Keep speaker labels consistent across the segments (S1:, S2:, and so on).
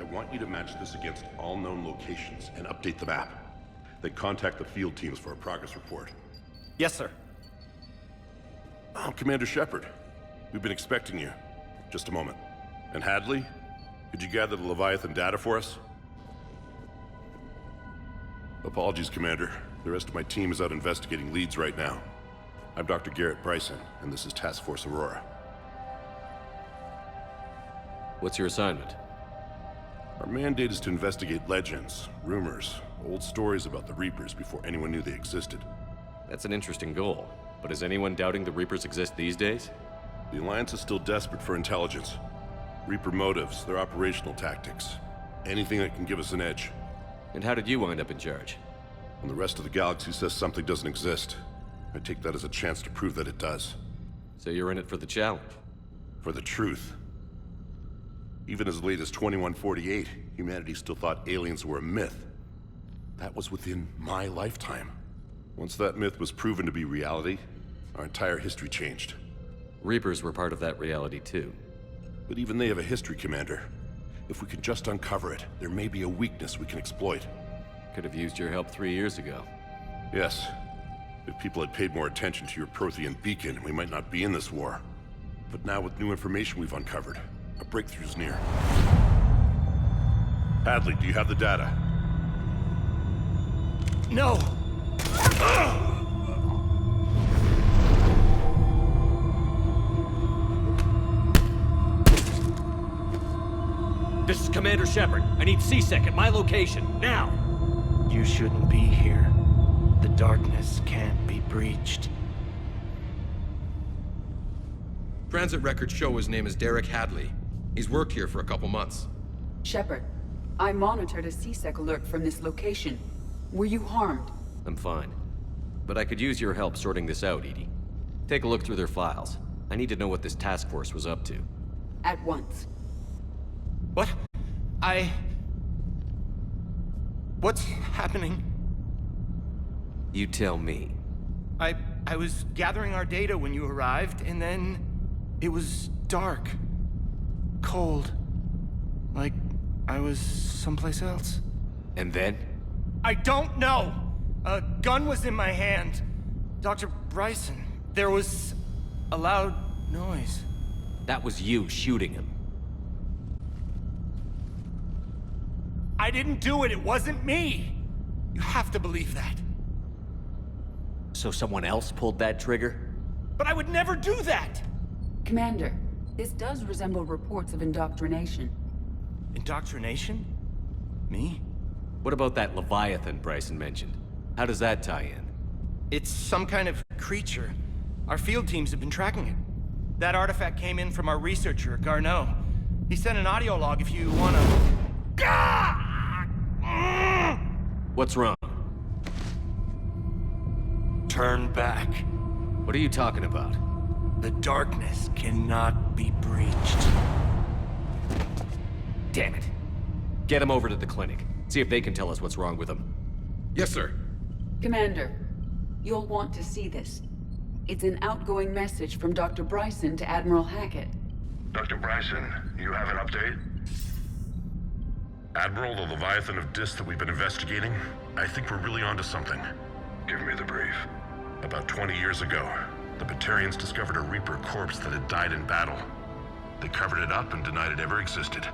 S1: want you to match this against all known locations and update the map. Then contact the field teams for a progress report.
S2: Yes, sir.
S1: Oh, Commander Shepard. We've been expecting you. Just a moment. And Hadley? Could you gather the Leviathan data for us? Apologies, Commander. The rest of my team is out investigating leads right now. I'm Dr. Garrett Bryson, and this is Task Force Aurora.
S3: What's your assignment?
S1: Our mandate is to investigate legends, rumors, old stories about the Reapers before anyone knew they existed.
S3: That's an interesting goal, but is anyone doubting the Reapers exist these days?
S1: The Alliance is still desperate for intelligence. Reaper motives, their operational tactics. Anything that can give us an edge.
S3: And how did you wind up in charge?
S1: When the rest of the galaxy says something doesn't exist, I take that as a chance to prove that it does.
S3: So you're in it for the challenge?
S1: For the truth. Even as late as 2148, humanity still thought aliens were a myth. That was within my lifetime. Once that myth was proven to be reality, our entire history changed.
S3: Reapers were part of that reality too.
S1: But even they have a history, Commander. If we can just uncover it, there may be a weakness we can exploit.
S3: Could have used your help 3 years ago.
S1: Yes. If people had paid more attention to your Prothean beacon, we might not be in this war. But now with new information we've uncovered, a breakthrough's near. Hadley, do you have the data?
S2: No!
S3: This is Commander Shepard. I need C-Sec at my location, now!
S2: You shouldn't be here. The darkness can't be breached.
S4: Transit records show his name is Derek Hadley. He's worked here for a couple months.
S5: Shepard, I monitored a C-Sec alert from this location. Were you harmed?
S3: I'm fine. But I could use your help sorting this out, Edie. Take a look through their files. I need to know what this task force was up to.
S5: At once.
S2: What? What's happening?
S3: You tell me.
S2: I was gathering our data when you arrived, and then it was dark. Cold. Like I was someplace else.
S3: And then?
S2: I don't know! A gun was in my hand. Dr. Bryson, there was a loud noise.
S3: That was you shooting him.
S2: I didn't do it, it wasn't me! You have to believe that.
S3: So someone else pulled that trigger?
S2: But I would never do that!
S5: Commander, this does resemble reports of indoctrination.
S2: Indoctrination? Me?
S3: What about that Leviathan Bryson mentioned? How does that tie in?
S2: It's some kind of creature. Our field teams have been tracking it. That artifact came in from our researcher, Garneau. He sent an audio log if you wanna...
S3: What's wrong?
S2: Turn back.
S3: What are you talking about?
S2: The darkness cannot be breached.
S3: Damn it. Get him over to the clinic. See if they can tell us what's wrong with him.
S4: Yes, sir.
S5: Commander, you'll want to see this. It's an outgoing message from Dr. Bryson to Admiral Hackett.
S1: Dr. Bryson, you have an update? Admiral, the Leviathan of Dis that we've been investigating, I think we're really onto something. Give me the brief. About 20 years ago, the Batarians discovered a Reaper corpse that had died in battle. They covered it up and denied it ever existed.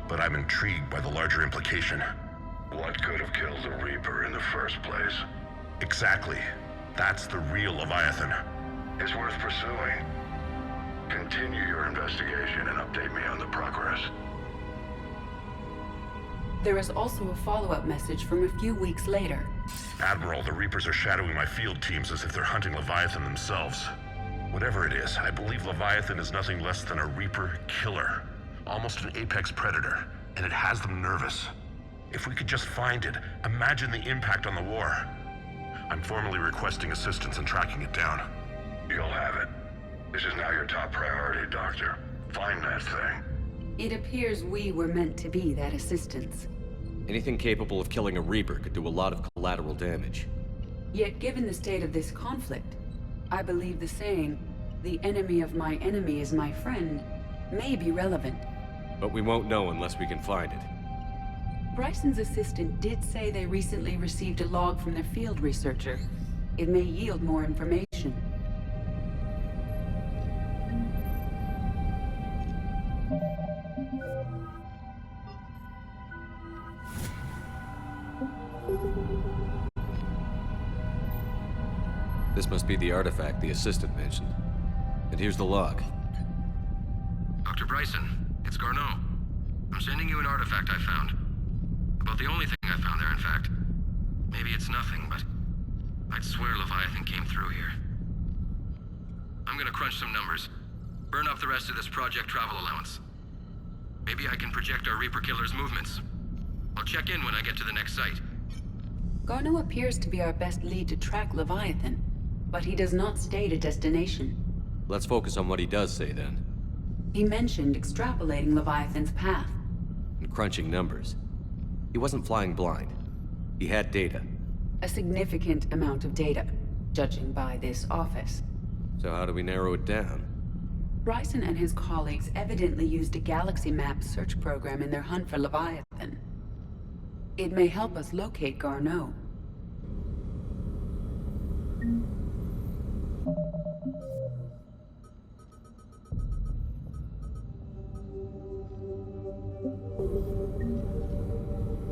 S1: But I'm intrigued by the larger implication. What could have killed the Reaper in the first place? Exactly. That's the real Leviathan. It's worth pursuing. Continue your investigation and update me on the progress.
S5: There is also a follow-up message from a few weeks later.
S1: Admiral, the Reapers are shadowing my field teams as if they're hunting Leviathan themselves. Whatever it is, I believe Leviathan is nothing less than a Reaper killer. Almost an apex predator, and it has them nervous. If we could just find it, imagine the impact on the war. I'm formally requesting assistance in tracking it down. You'll have it. This is now your top priority, Doctor. Find that thing.
S5: It appears we were meant to be that assistance.
S3: Anything capable of killing a Reaper could do a lot of collateral damage.
S5: Yet given the state of this conflict, I believe the saying, "The enemy of my enemy is my friend," may be relevant.
S3: But we won't know unless we can find it.
S5: Bryson's assistant did say they recently received a log from their field researcher. It may yield more information.
S3: This must be the artifact the assistant mentioned. And here's the log.
S4: Dr. Bryson, it's Garneau. I'm sending you an artifact I found. About the only thing I found there, in fact. Maybe it's nothing, but I'd swear Leviathan came through here. I'm gonna crunch some numbers. Burn up the rest of this project travel allowance. Maybe I can project our Reaper Killer's movements. I'll check in when I get to the next site.
S5: Garneau appears to be our best lead to track Leviathan, but he does not state a destination.
S3: Let's focus on what he does say then.
S5: He mentioned extrapolating Leviathan's path.
S3: And crunching numbers. He wasn't flying blind. He had data.
S5: A significant amount of data, judging by this office.
S3: So how do we narrow it down?
S5: Bryson and his colleagues evidently used a galaxy map search program in their hunt for Leviathan. It may help us locate Garneau.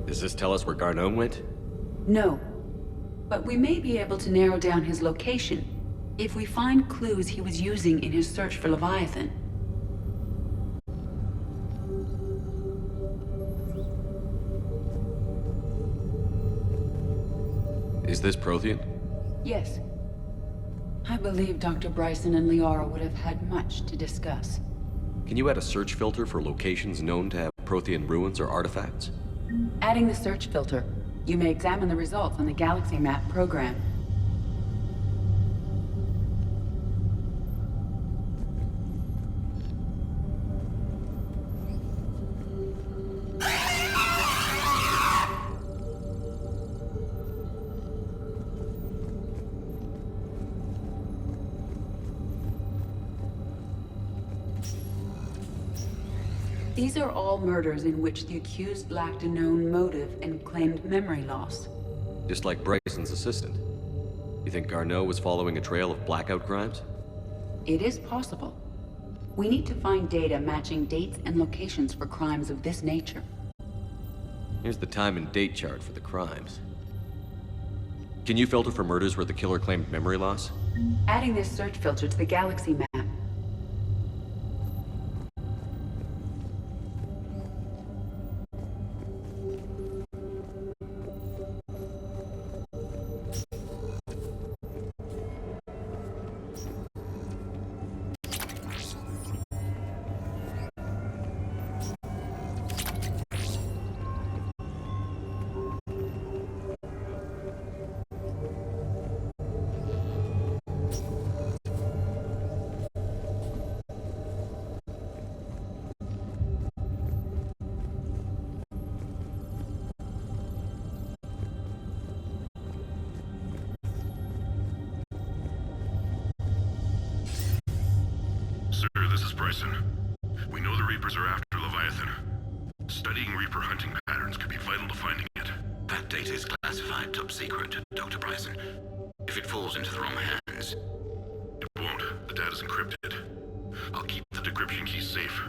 S3: Does this tell us where Garneau went?
S5: No, but we may be able to narrow down his location if we find clues he was using in his search for Leviathan.
S3: Is this Prothean?
S5: Yes. I believe Dr. Bryson and Liara would have had much to discuss.
S3: Can you add a search filter for locations known to have Prothean ruins or artifacts?
S5: Adding the search filter, you may examine the results on the galaxy map program. These are all murders in which the accused lacked a known motive and claimed memory loss.
S3: Just like Bryson's assistant. You think Garneau was following a trail of blackout crimes?
S5: It is possible. We need to find data matching dates and locations for crimes of this nature.
S3: Here's the time and date chart for the crimes. Can you filter for murders where the killer claimed memory loss?
S5: Adding this search filter to the galaxy map.
S1: Sir, this is Bryson. We know the Reapers are after Leviathan. Studying Reaper hunting patterns could be vital to finding it.
S6: That data is classified top secret, Dr. Bryson. If it falls into the wrong hands...
S1: It won't. The data's encrypted. I'll keep the decryption key safe.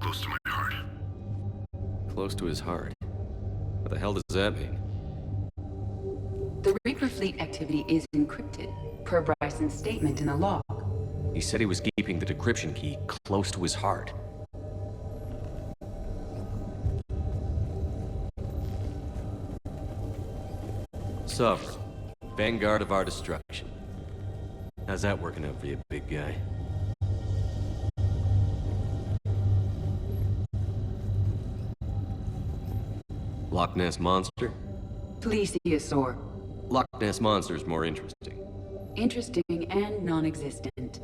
S1: Close to my heart.
S3: Close to his heart. What the hell does that mean?
S5: The Reaper fleet activity is encrypted, per Bryson's statement in the log.
S3: He said he was keeping the decryption key close to his heart. Sovereign, vanguard of our destruction. How's that working out for you, big guy? Loch Ness Monster?
S5: Plesiosaur.
S3: Loch Ness Monster's more interesting.
S5: Interesting and non-existent.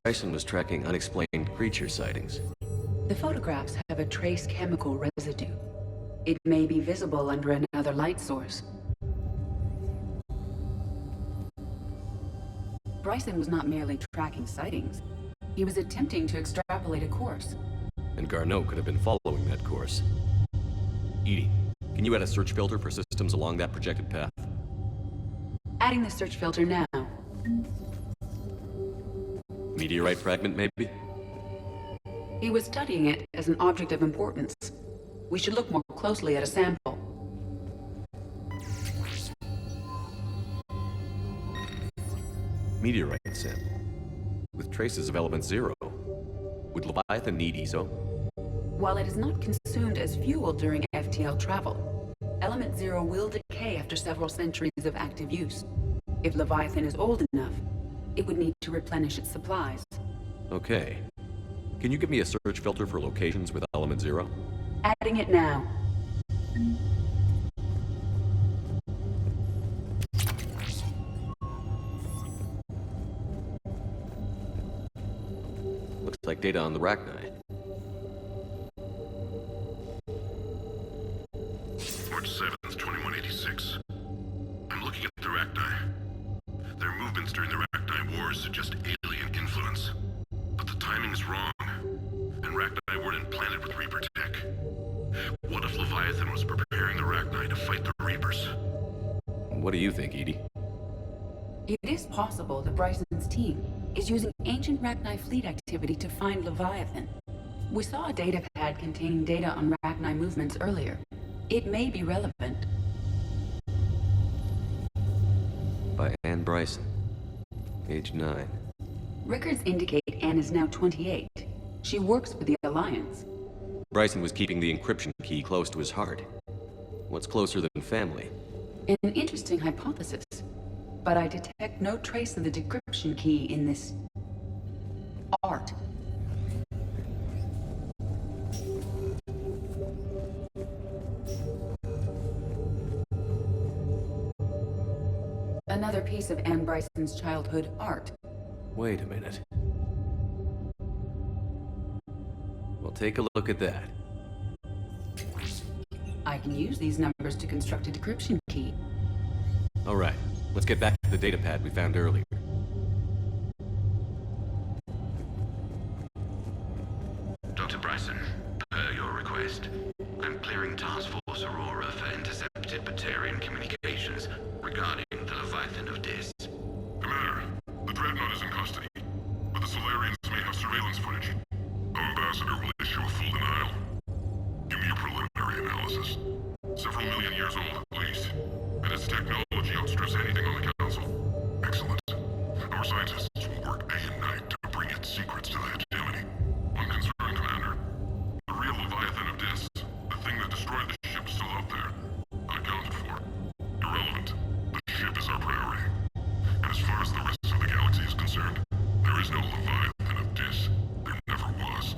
S3: Bryson was tracking unexplained creature sightings.
S5: The photographs have a trace chemical residue. It may be visible under another light source. Bryson was not merely tracking sightings. He was attempting to extrapolate a course.
S3: And Garneau could have been following that course. EDI, can you add a search filter for systems along that projected path?
S5: Adding the search filter now.
S3: Meteorite fragment, maybe?
S5: He was studying it as an object of importance. We should look more closely at a sample.
S3: Meteorite sample. With traces of element 0. Would Leviathan need ESO?
S5: While it is not consumed as fuel during FTL travel, element 0 will decay after several centuries of active use. If Leviathan is old enough, it would need to replenish its supplies.
S3: Okay. Can you give me a search filter for locations with element 0?
S5: Adding it now.
S3: Looks like data on the Rachni.
S1: March 7th, 2186. I'm looking at the Rachni. Their movements during the Rachni Wars suggest alien influence. But the timing is wrong. And Rachni weren't implanted with Reaper tech. What if Leviathan was preparing the Rachni to fight the Reapers?
S3: What do you think, EDI?
S5: It is possible that Bryson's team is using ancient Rachni fleet activity to find Leviathan. We saw a data pad containing data on Rachni movements earlier. It may be relevant.
S3: By Anne Bryson. Age 9.
S5: Records indicate Anne is now 28. She works for the Alliance.
S3: Bryson was keeping the encryption key close to his heart. What's closer than family?
S5: An interesting hypothesis. But I detect no trace of the decryption key in this art. Another piece of Anne Bryson's childhood art.
S3: Wait a minute. Well, take a look at that.
S5: I can use these numbers to construct a decryption key.
S3: All right, let's get back to the data pad we found earlier.
S6: Dr. Bryson, per your request, I'm clearing Task Force Aurora for intercepted Batarian communications regarding the Leviathan of Dis.
S1: Commander, the Dreadnought is in custody, but the Solarians may have surveillance footage. Our ambassador will issue a full denial. Give me a preliminary analysis. Several million years old at least, and its technology outstrips anything on the Council. Excellent. Our scientists will work day and night to bring its secrets to the hegemony. One concern, Commander. The real Leviathan of Dis, the thing that destroyed the ship, is still out there. Unaccounted for. Irrelevant. The ship is our priority. And as far as the rest of the galaxy is concerned, there is no Leviathan of Dis. There never was.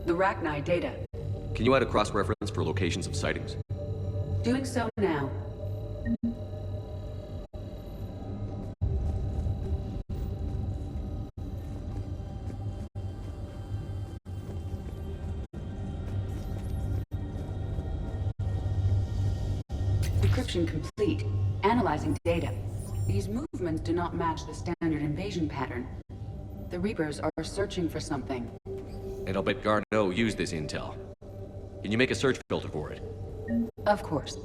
S5: The Rachni data.
S3: Can you add a cross-reference for locations of sightings?
S5: Doing so now. Decryption complete. Analyzing data. These movements do not match the standard invasion pattern. The Reapers are searching for something.
S3: And I'll bet Garneau used this intel. Can you make a search filter for it?
S5: Of course.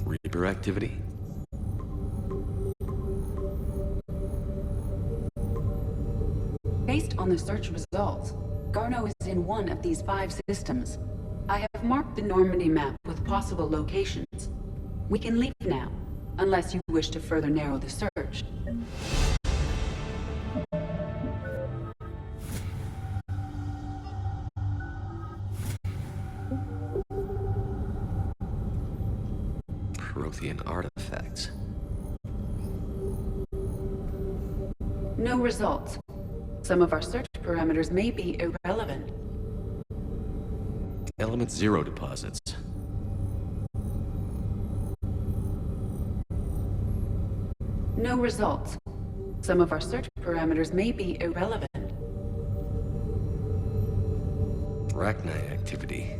S3: Reaper activity?
S5: Based on the search results, Garneau is in one of these 5 systems. I have marked the Normandy map with possible locations. We can leave now, unless you wish to further narrow the search.
S3: Prothean artifacts.
S5: No results. Some of our search parameters may be irrelevant.
S3: Element Zero deposits.
S5: No results. Some of our search parameters may be irrelevant.
S3: Arachnite activity.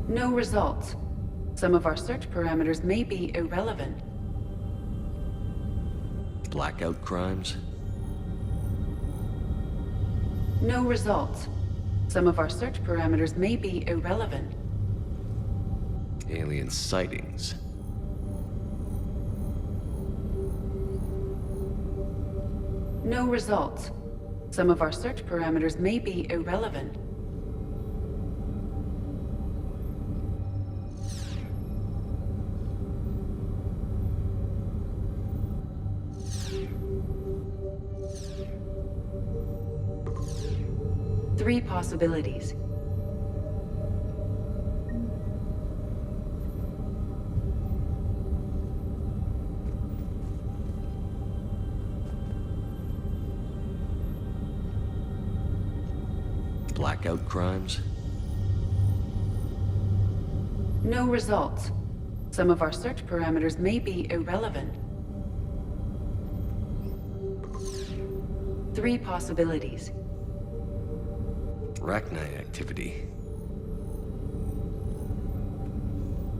S5: No results. Some of our search parameters may be irrelevant.
S3: Blackout crimes.
S5: No results. Some of our search parameters may be irrelevant.
S3: Alien sightings.
S5: No results. Some of our search parameters may be irrelevant. Three possibilities.
S3: Blackout crimes.
S5: No results. Some of our search parameters may be irrelevant. Three possibilities.
S3: Arachnite activity.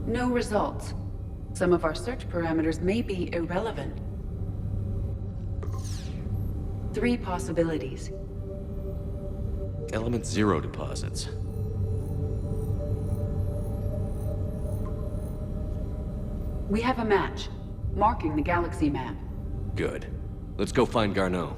S5: No results. Some of our search parameters may be irrelevant. Three possibilities.
S3: Element Zero deposits.
S5: We have a match, marking the galaxy map.
S3: Good. Let's go find Garneau.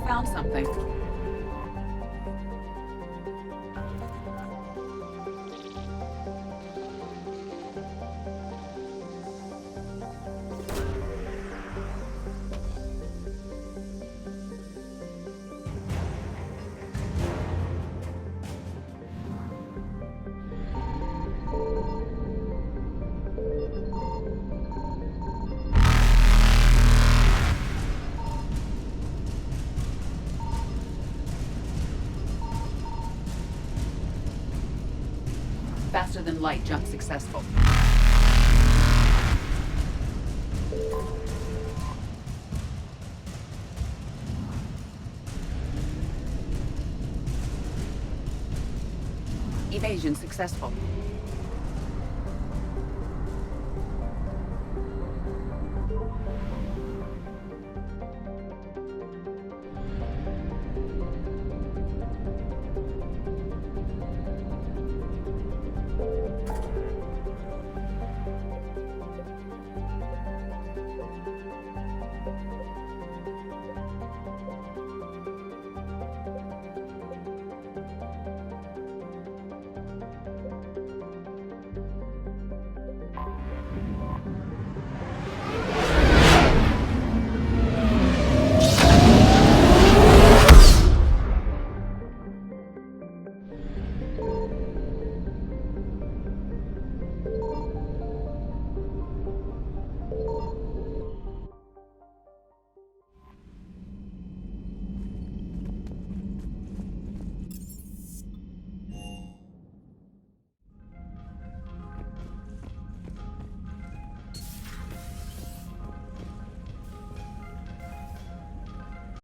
S5: found something. Faster than light jump successful. Evasion successful.